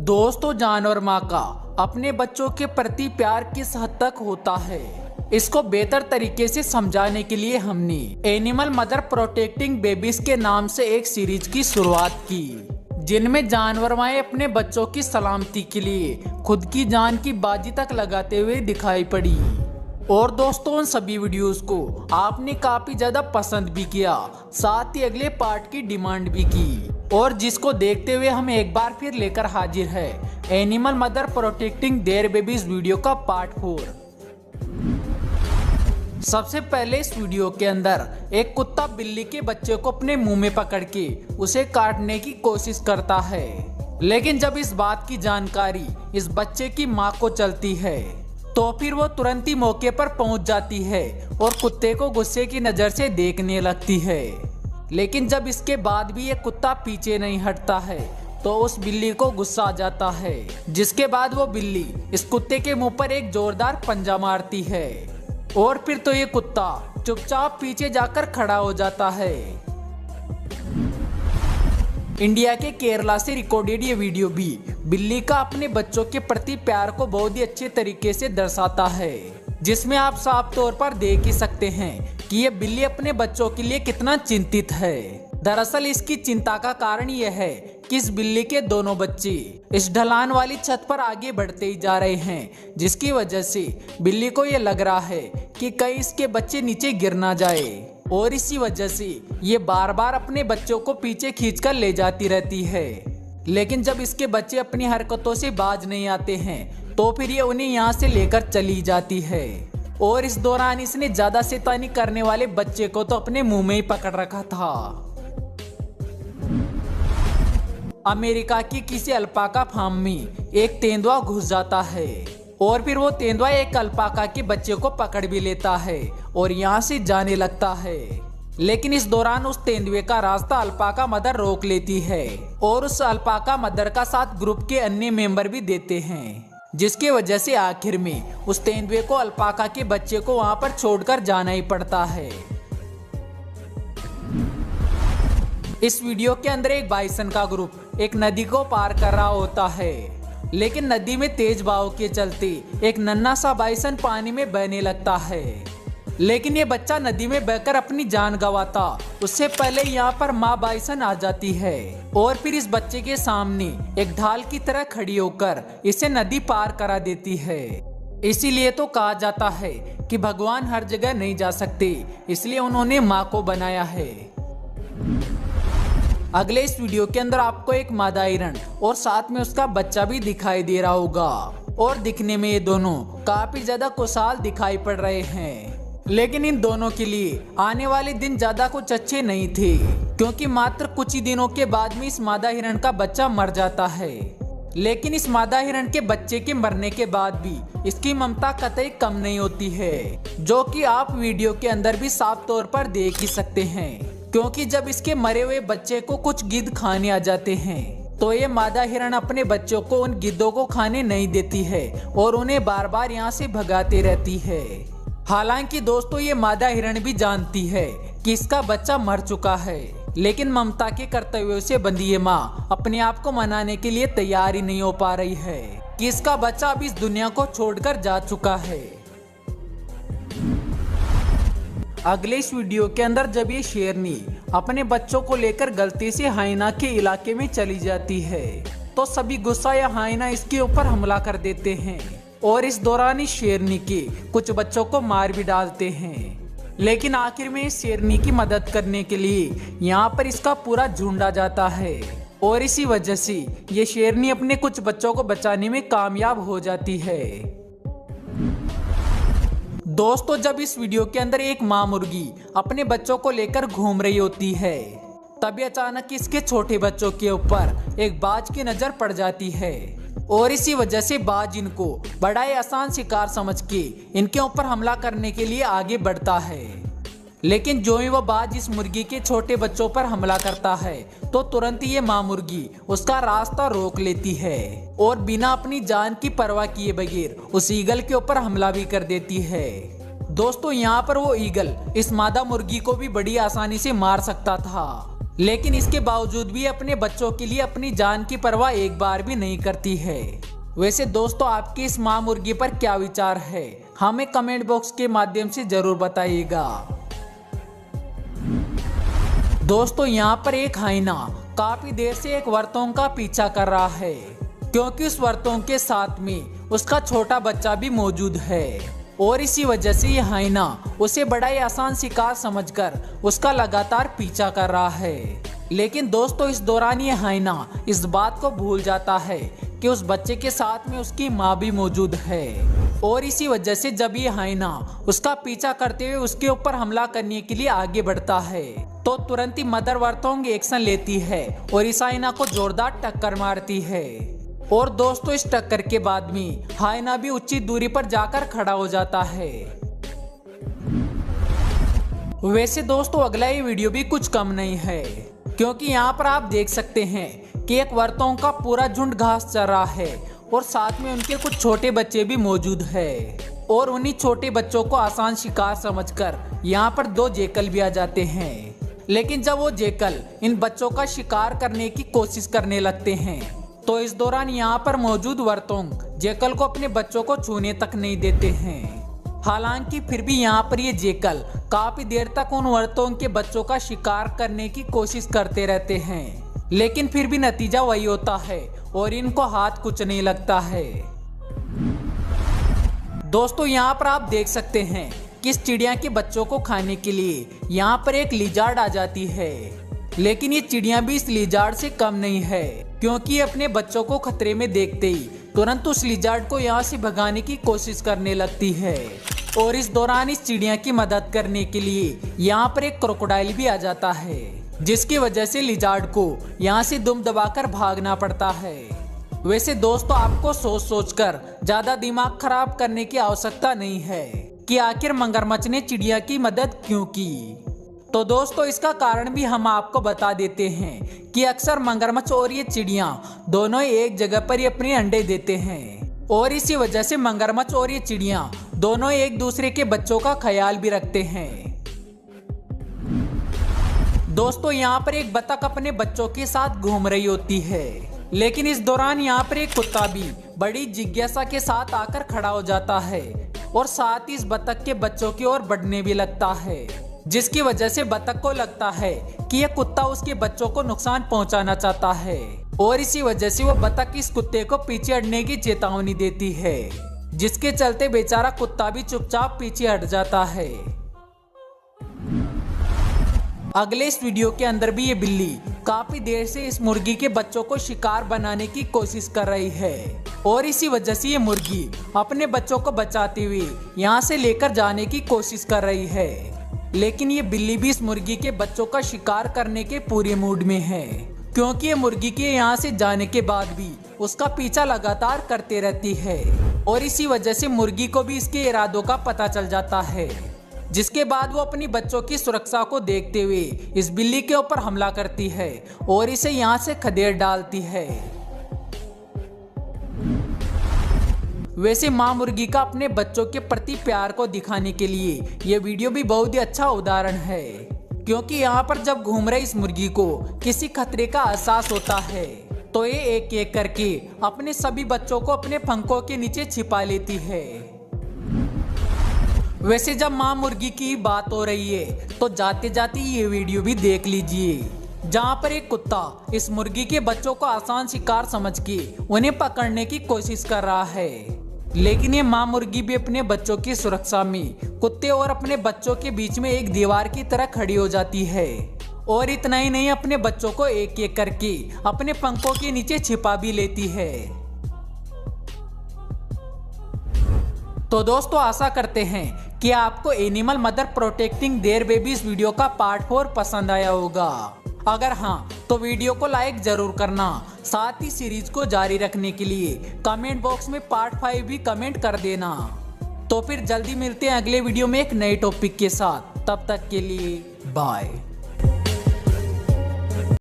दोस्तों, जानवर माँ का अपने बच्चों के प्रति प्यार किस हद तक होता है, इसको बेहतर तरीके से समझाने के लिए हमने एनिमल मदर प्रोटेक्टिंग बेबीज के नाम से एक सीरीज की शुरुआत की, जिनमें जानवर माएँ अपने बच्चों की सलामती के लिए खुद की जान की बाजी तक लगाते हुए दिखाई पड़ी। और दोस्तों, उन सभी वीडियोस को आपने काफी ज्यादा पसंद भी किया, साथ ही अगले पार्ट की डिमांड भी की, और जिसको देखते हुए हम एक बार फिर लेकर हाजिर है animal mother protecting there babies video का पार्ट 4। सबसे पहले इस वीडियो के अंदर एक कुत्ता बिल्ली के बच्चे को अपने मुंह में पकड़ के उसे काटने की कोशिश करता है, लेकिन जब इस बात की जानकारी इस बच्चे की माँ को चलती है तो फिर वो तुरंत ही मौके पर पहुंच जाती है और कुत्ते को गुस्से की नजर से देखने लगती है। लेकिन जब इसके बाद भी ये कुत्ता पीछे नहीं हटता है तो उस बिल्ली को गुस्सा आ जाता है, जिसके बाद वो बिल्ली इस कुत्ते के मुंह पर एक जोरदार पंजा मारती है और फिर तो ये कुत्ता चुपचाप पीछे जाकर खड़ा हो जाता है। इंडिया के केरला से रिकॉर्डेड ये वीडियो भी बिल्ली का अपने बच्चों के प्रति प्यार को बहुत ही अच्छे तरीके से दर्शाता है, जिसमें आप साफ तौर पर देख ही सकते हैं कि ये बिल्ली अपने बच्चों के लिए कितना चिंतित है। दरअसल इसकी चिंता का कारण यह है कि इस बिल्ली के दोनों बच्चे इस ढलान वाली छत पर आगे बढ़ते ही जा रहे हैं, जिसकी वजह से बिल्ली को ये लग रहा है कि कहीं इसके बच्चे नीचे गिर ना जाए, और इसी वजह से ये बार बार अपने बच्चों को पीछे खींचकर ले जाती रहती है। लेकिन जब इसके बच्चे अपनी हरकतों से बाज नहीं आते हैं तो फिर ये उन्हें यहाँ से लेकर चली जाती है, और इस दौरान इसने ज्यादा शैतानी करने वाले बच्चे को तो अपने मुंह में ही पकड़ रखा था। अमेरिका की किसी अल्पाका फार्म में एक तेंदुआ घुस जाता है और फिर वो तेंदुआ एक अल्पाका के बच्चे को पकड़ भी लेता है और यहाँ से जाने लगता है। लेकिन इस दौरान उस तेंदुए का रास्ता अल्पाका मदर रोक लेती है और उस अल्पाका मदर का साथ ग्रुप के अन्य मेंबर भी देते हैं, जिसकी वजह से आखिर में उस तेंदुए को अल्पाका के बच्चे को वहां पर छोड़कर जाना ही पड़ता है। इस वीडियो के अंदर एक बाइसन का ग्रुप एक नदी को पार कर रहा होता है, लेकिन नदी में तेज बहाव के चलते एक नन्हा सा बाइसन पानी में बहने लगता है। लेकिन ये बच्चा नदी में बहकर अपनी जान गंवाता उससे पहले यहाँ पर माँ बाइसन आ जाती है और फिर इस बच्चे के सामने एक ढाल की तरह खड़ी होकर इसे नदी पार करा देती है। इसीलिए तो कहा जाता है कि भगवान हर जगह नहीं जा सकते, इसलिए उन्होंने माँ को बनाया है। अगले इस वीडियो के अंदर आपको एक मादा हिरण और साथ में उसका बच्चा भी दिखाई दे रहा होगा, और दिखने में ये दोनों काफी ज्यादा खुशहाल दिखाई पड़ रहे हैं। लेकिन इन दोनों के लिए आने वाले दिन ज्यादा कुछ अच्छे नहीं थे, क्योंकि मात्र कुछ ही दिनों के बाद में इस मादा हिरण का बच्चा मर जाता है। लेकिन इस मादा हिरण के बच्चे के मरने के बाद भी इसकी ममता कतई कम नहीं होती है, जो कि आप वीडियो के अंदर भी साफ तौर पर देख ही सकते हैं। क्योंकि जब इसके मरे हुए बच्चे को कुछ गिद्ध खाने आ जाते हैं तो ये मादा हिरण अपने बच्चों को उन गिद्धों को खाने नहीं देती है और उन्हें बार बार यहाँ से भगाते रहती है। हालांकि दोस्तों, ये मादा हिरण भी जानती है कि इसका बच्चा मर चुका है, लेकिन ममता के कर्तव्यों से बंधी ये माँ अपने आप को मनाने के लिए तैयार ही नहीं हो पा रही है कि इसका बच्चा अब इस दुनिया को छोड़कर जा चुका है। अगले इस वीडियो के अंदर जब ये शेरनी अपने बच्चों को लेकर गलती से हाइना के इलाके में चली जाती है तो सभी गुस्सा या हाइना इसके ऊपर हमला कर देते हैं, और इस दौरान इस शेरनी के कुछ बच्चों को मार भी डालते हैं। लेकिन आखिर में इस शेरनी की मदद करने के लिए यहाँ पर इसका पूरा झुंड आ जाता है, और इसी वजह से ये शेरनी अपने कुछ बच्चों को बचाने में कामयाब हो जाती है। दोस्तों, जब इस वीडियो के अंदर एक माँ मुर्गी अपने बच्चों को लेकर घूम रही होती है तभी अचानक इसके छोटे बच्चों के ऊपर एक बाज की नजर पड़ जाती है, और इसी वजह से बाज इनको बड़ा ही आसान शिकार समझ के इनके ऊपर हमला करने के लिए आगे बढ़ता है। लेकिन जो ही वह बाज इस मुर्गी के छोटे बच्चों पर हमला करता है तो तुरंत ही ये माँ मुर्गी उसका रास्ता रोक लेती है और बिना अपनी जान की परवाह किए बगैर उस ईगल के ऊपर हमला भी कर देती है। दोस्तों, यहाँ पर वो ईगल इस मादा मुर्गी को भी बड़ी आसानी से मार सकता था, लेकिन इसके बावजूद भी अपने बच्चों के लिए अपनी जान की परवाह एक बार भी नहीं करती है। वैसे दोस्तों, आपकी इस माँ मुर्गी पर क्या विचार है, हमें कमेंट बॉक्स के माध्यम से जरूर बताइएगा। दोस्तों, यहाँ पर एक हाइना काफी देर से एक वर्तोंग का पीछा कर रहा है, क्योंकि उस वर्तोंग के साथ में उसका छोटा बच्चा भी मौजूद है और इसी वजह से ये हाइना उसे बड़ा ही आसान शिकार समझकर उसका लगातार पीछा कर रहा है। लेकिन दोस्तों, इस दौरान ये हाइना इस बात को भूल जाता है कि उस बच्चे के साथ में उसकी माँ भी मौजूद है और इसी वजह से जब ये हाइना उसका पीछा करते हुए उसके ऊपर हमला करने के लिए आगे बढ़ता है तो तुरंत ही मदर वर्तोंग एक्शन लेती है और इस हाइना को जोरदार टक्कर मारती है। और दोस्तों, इस टक्कर के बाद में हाइना भी उचित दूरी पर जाकर खड़ा हो जाता है। वैसे दोस्तों, अगला ये वीडियो भी कुछ कम नहीं है, क्योंकि यहाँ पर आप देख सकते हैं कि एक वर्तोंग का पूरा झुंड घास चर रहा है और साथ में उनके कुछ छोटे बच्चे भी मौजूद है और उन्हीं छोटे बच्चों को आसान शिकार समझकर यहाँ पर 2 जेकल भी आ जाते हैं। लेकिन जब वो जेकल इन बच्चों का शिकार करने की कोशिश करने लगते हैं तो इस दौरान यहाँ पर मौजूद वर्तोंग जेकल को अपने बच्चों को छूने तक नहीं देते हैं। हालांकि फिर भी यहाँ पर ये जेकल काफी देर तक उन वर्तोंग के बच्चों का शिकार करने की कोशिश करते रहते हैं, लेकिन फिर भी नतीजा वही होता है और इनको हाथ कुछ नहीं लगता है। दोस्तों, यहाँ पर आप देख सकते हैं कि इस चिड़िया के बच्चों को खाने के लिए यहाँ पर एक लिजार्ड आ जाती है, लेकिन ये चिड़िया भी इस लिजार्ड से कम नहीं है, क्योंकि ये अपने बच्चों को खतरे में देखते ही तुरंत उस लिजार्ड को यहाँ से भगाने की कोशिश करने लगती है। और इस दौरान इस चिड़िया की मदद करने के लिए यहाँ पर एक क्रोकोडाइल भी आ जाता है, जिसकी वजह से लिजार्ड को यहाँ से दुम दबाकर भागना पड़ता है। वैसे दोस्तों, आपको सोच सोचकर ज्यादा दिमाग खराब करने की आवश्यकता नहीं है कि आखिर मगरमच्छ ने चिड़िया की मदद क्यों की। तो दोस्तों, इसका कारण भी हम आपको बता देते हैं कि अक्सर मगरमच्छ और ये चिड़िया दोनों ही एक जगह पर ही अपने अंडे देते हैं और इसी वजह से मगरमच्छ और ये चिड़िया दोनों एक दूसरे के बच्चों का ख्याल भी रखते हैं। दोस्तों, यहाँ पर एक बतख अपने बच्चों के साथ घूम रही होती है, लेकिन इस दौरान यहाँ पर एक कुत्ता भी बड़ी जिज्ञासा के साथ आकर खड़ा हो जाता है और साथ ही इस बतख के बच्चों की ओर बढ़ने भी लगता है, जिसकी वजह से बतख को लगता है कि यह कुत्ता उसके बच्चों को नुकसान पहुंचाना चाहता है और इसी वजह से वो बतख इस कुत्ते को पीछे हटने की चेतावनी देती है, जिसके चलते बेचारा कुत्ता भी चुपचाप पीछे हट जाता है। अगले इस वीडियो के अंदर भी ये बिल्ली काफी देर से इस मुर्गी के बच्चों को शिकार बनाने की कोशिश कर रही है और इसी वजह से ये मुर्गी अपने बच्चों को बचाते हुए यहाँ से लेकर जाने की कोशिश कर रही है। लेकिन ये बिल्ली भी इस मुर्गी के बच्चों का शिकार करने के पूरे मूड में है, क्योंकि ये मुर्गी के यहाँ से जाने के बाद भी उसका पीछा लगातार करते रहती है और इसी वजह से मुर्गी को भी इसके इरादों का पता चल जाता है, जिसके बाद वो अपनी बच्चों की सुरक्षा को देखते हुए इस बिल्ली के ऊपर हमला करती है और इसे यहाँ से खदेड़ डालती है। वैसे माँ मुर्गी का अपने बच्चों के प्रति प्यार को दिखाने के लिए यह वीडियो भी बहुत ही अच्छा उदाहरण है, क्योंकि यहाँ पर जब घूम रही इस मुर्गी को किसी खतरे का एहसास होता है तो ये एक एक करके अपने सभी बच्चों को अपने पंखों के नीचे छिपा लेती है। वैसे जब माँ मुर्गी की बात हो रही है तो जाते जाते ये वीडियो भी देख लीजिए, जहाँ पर एक कुत्ता इस मुर्गी के बच्चों को आसान शिकार समझ के उन्हें पकड़ने की कोशिश कर रहा है, लेकिन ये माँ मुर्गी भी अपने बच्चों की सुरक्षा में कुत्ते और अपने बच्चों के बीच में एक दीवार की तरह खड़ी हो जाती है और इतना ही नहीं, अपने बच्चों को एक एक करके अपने पंखों के नीचे छिपा भी लेती है। तो दोस्तों, आशा करते हैं कि आपको animal mother protecting there babies video का पार्ट 4 पसंद आया होगा। अगर हाँ, तो वीडियो को लाइक जरूर करना, साथ ही सीरीज को जारी रखने के लिए कमेंट बॉक्स में पार्ट 5 भी कमेंट कर देना। तो फिर जल्दी मिलते हैं अगले वीडियो में एक नए टॉपिक के साथ, तब तक के लिए बाय।